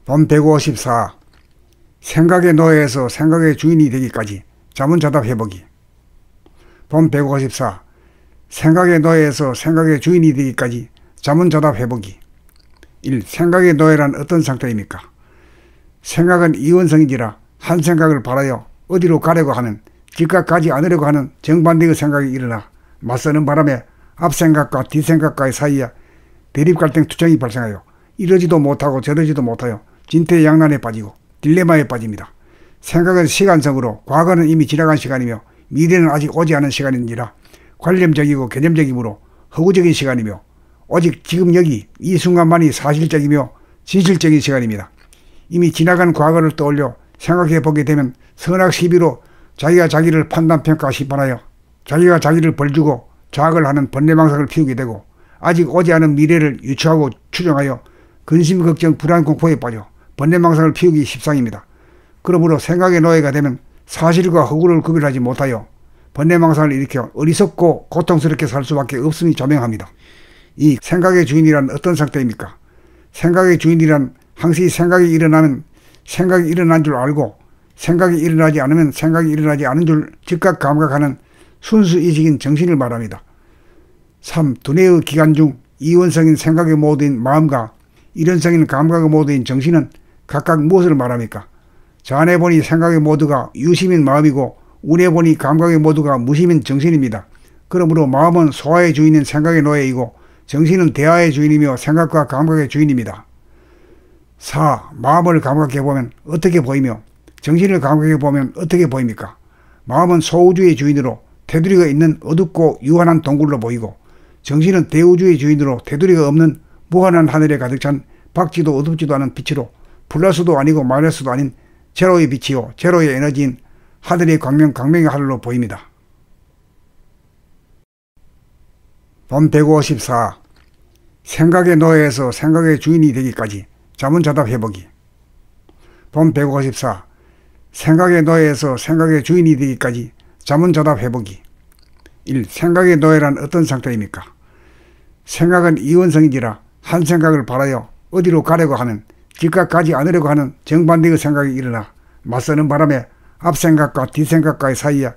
본 154. 생각의 노예에서 생각의 주인이 되기까지 자문자답 해보기. 본 154. 생각의 노예에서 생각의 주인이 되기까지 자문자답 해보기. 1. 생각의 노예란 어떤 상태입니까? 생각은 이원성인지라 한 생각을 바라여 어디로 가려고 하는, 즉각 가지 않으려고 하는 정반대의 생각이 일어나 맞서는 바람에 앞생각과 뒷생각과의 사이에 대립갈등 투쟁이 발생하여 이러지도 못하고 저러지도 못하여 진퇴양난에 빠지고 딜레마에 빠집니다. 생각은 시간성으로 과거는 이미 지나간 시간이며 미래는 아직 오지 않은 시간인지라 관념적이고 개념적이므로 허구적인 시간이며 오직 지금 여기 이 순간만이 사실적이며 진실적인 시간입니다. 이미 지나간 과거를 떠올려 생각해 보게 되면 선악 시비로 자기가 자기를 판단평가 심판하여 자기가 자기를 벌주고 자학을 하는 번뇌망상을 피우게 되고 아직 오지 않은 미래를 유추하고 추정하여 근심, 걱정, 불안, 공포에 빠져 번뇌망상을 피우기 십상입니다. 그러므로 생각의 노예가 되면 사실과 허구를 구별하지 못하여 번뇌망상을 일으켜 어리석고 고통스럽게 살 수밖에 없음이 자명합니다. 이 생각의 주인이란 어떤 상태입니까? 생각의 주인이란 항시 생각이 일어나면 생각이 일어난 줄 알고 생각이 일어나지 않으면 생각이 일어나지 않은 줄 즉각 감각하는 순수이식인 정신을 말합니다. 3. 두뇌의 기관 중 이원성인 생각의 모드인 마음과 일원성인 감각의 모드인 정신은 각각 무엇을 말합니까? 자안해 보니 생각의 모두가 유심인 마음이고 운해 보니 감각의 모두가 무심인 정신입니다. 그러므로 마음은 소화의 주인인 생각의 노예이고 정신은 대화의 주인이며 생각과 감각의 주인입니다. 4. 마음을 감각해보면 어떻게 보이며 정신을 감각해보면 어떻게 보입니까? 마음은 소우주의 주인으로 테두리가 있는 어둡고 유한한 동굴로 보이고 정신은 대우주의 주인으로 테두리가 없는 무한한 하늘에 가득 찬 밝지도 어둡지도 않은 빛으로 플러스도 아니고 마이너스도 아닌 제로의 빛이요 제로의 에너지인 하늘의 광명 강명의 하늘로 보입니다. 본 154. 생각의 노예에서 생각의 주인이 되기까지 자문자답 해보기. 본 154. 생각의 노예에서 생각의 주인이 되기까지 자문자답 해보기. 1. 생각의 노예란 어떤 상태입니까? 생각은 이원성인지라 한 생각을 바라여 어디로 가려고 하는, 즉각 가지 않으려고 하는 정반대의 생각이 일어나 맞서는 바람에 앞생각과 뒷생각과의 사이에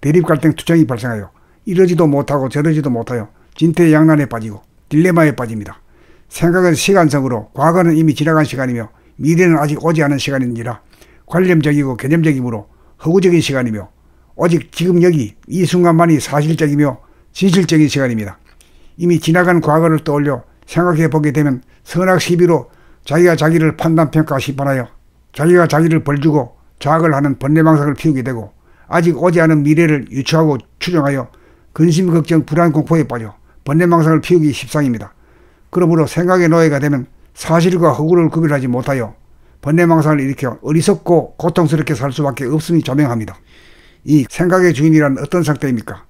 대립갈등 투쟁이 발생하여 이러지도 못하고 저러지도 못하여 진퇴양난에 빠지고 딜레마에 빠집니다. 생각은 시간성으로 과거는 이미 지나간 시간이며 미래는 아직 오지 않은 시간인지라 관념적이고 개념적이므로 허구적인 시간이며 오직 지금 여기 이 순간만이 사실적이며 진실적인 시간입니다. 이미 지나간 과거를 떠올려 생각해 보게 되면 선악 시비로 자기가 자기를 판단평가 심판하여 자기가 자기를 벌주고 자학을 하는 번뇌망상을 피우게 되고 아직 오지 않은 미래를 유추하고 추정하여 근심, 걱정, 불안, 공포에 빠져 번뇌망상을 피우기 십상입니다. 그러므로 생각의 노예가 되면 사실과 허구를 구별하지 못하여 번뇌망상을 일으켜 어리석고 고통스럽게 살 수밖에 없음이 자명합니다. 이 생각의 주인이란 어떤 상태입니까?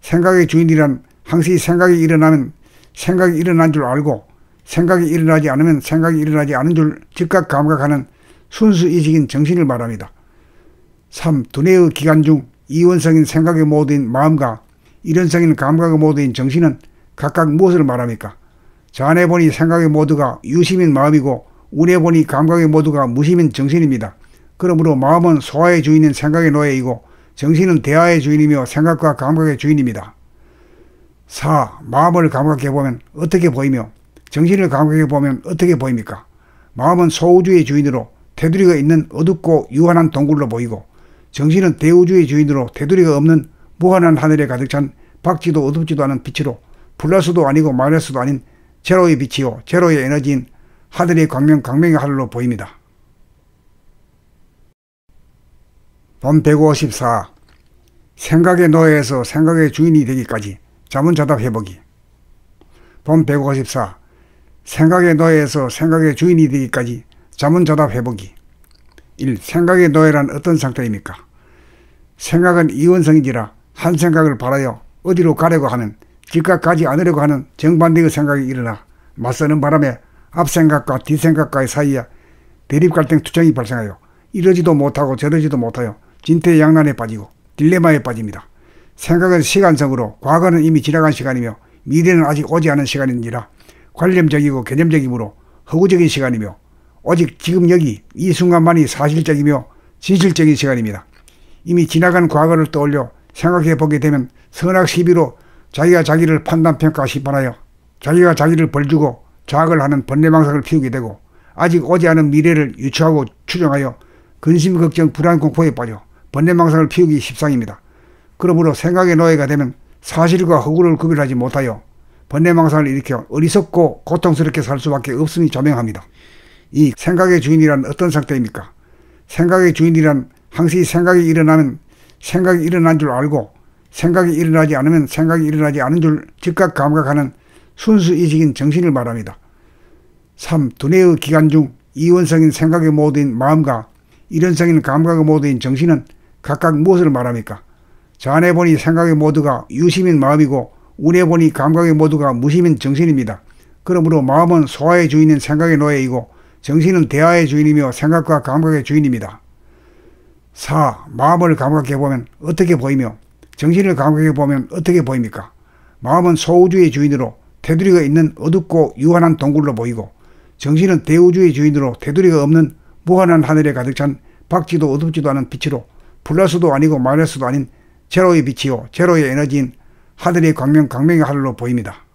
생각의 주인이란 항시 생각이 일어나면 생각이 일어난 줄 알고 생각이 일어나지 않으면 생각이 일어나지 않은 줄 즉각 감각하는 순수이식인 정신을 말합니다. 3. 두뇌의 기관 중 이원성인 생각의 모드인 마음과 일원성인 감각의 모드인 정신은 각각 무엇을 말합니까? 자안해 보니 생각의 모두가 유심인 마음이고 운해 보니 감각의 모두가 무심인 정신입니다. 그러므로 마음은 소화의 주인인 생각의 노예이고 정신은 대화의 주인이며 생각과 감각의 주인입니다. 4. 마음을 감각해보면 어떻게 보이며 정신을 감각해보면 어떻게 보입니까? 마음은 소우주의 주인으로 테두리가 있는 어둡고 유한한 동굴로 보이고 정신은 대우주의 주인으로 테두리가 없는 무한한 하늘에 가득 찬 밝지도 어둡지도 않은 빛으로 플러스도 아니고 마이너스도 아닌 제로의 빛이요 제로의 에너지인 하늘의 광명 강명의 하늘로 보입니다. 본 154. 생각의 노예에서 생각의 주인이 되기까지 자문자답 해보기. 본 154. 생각의 노예에서 생각의 주인이 되기까지 자문자답 해보기. 1. 생각의 노예란 어떤 상태입니까? 생각은 이원성인지라 한 생각을 바라여 어디로 가려고 하는, 즉각 가지 않으려고 하는 정반대의 생각이 일어나 맞서는 바람에 앞생각과 뒷생각과의 사이에 대립갈등 투쟁이 발생하여 이러지도 못하고 저러지도 못하여 진퇴양난에 빠지고 딜레마에 빠집니다. 생각은 시간성으로 과거는 이미 지나간 시간이며 미래는 아직 오지 않은 시간인지라 관념적이고 개념적이므로 허구적인 시간이며 오직 지금 여기 이 순간만이 사실적이며 진실적인 시간입니다. 이미 지나간 과거를 떠올려 생각해 보게 되면 선악시비로 자기가 자기를 판단평가 심판하여 자기가 자기를 벌주고 자학을 하는 번뇌망상을 피우게 되고 아직 오지 않은 미래를 유추하고 추정하여 근심, 걱정, 불안, 공포에 빠져 번뇌망상을 피우기 십상입니다. 그러므로 생각의 노예가 되면 사실과 허구를 구별하지 못하여 번뇌망상을 일으켜 어리석고 고통스럽게 살 수밖에 없음이 자명합니다. 이 생각의 주인이란 어떤 상태입니까? 생각의 주인이란 항시 생각이 일어나면 생각이 일어난 줄 알고 생각이 일어나지 않으면 생각이 일어나지 않은 줄 즉각 감각하는 순수이식인 정신을 말합니다. 3. 두뇌의 기관 중 이원성인 생각의 모드인 마음과 일원성인 감각의 모드인 정신은 각각 무엇을 말합니까? 자안해 보니 생각의 모두가 유심인 마음이고 운해 보니 감각의 모두가 무심인 정신입니다. 그러므로 마음은 소화의 주인인 생각의 노예이고 정신은 대화의 주인이며 생각과 감각의 주인입니다. 4. 마음을 감각해보면 어떻게 보이며 정신을 감각해보면 어떻게 보입니까? 마음은 소우주의 주인으로 테두리가 있는 어둡고 유한한 동굴로 보이고 정신은 대우주의 주인으로 테두리가 없는 무한한 하늘에 가득 찬 밝지도 어둡지도 않은 빛으로 플러스도 아니고 마이너스도 아닌 제로의 빛이요 제로의 에너지인 하늘의 광명 강명의 하늘로 보입니다.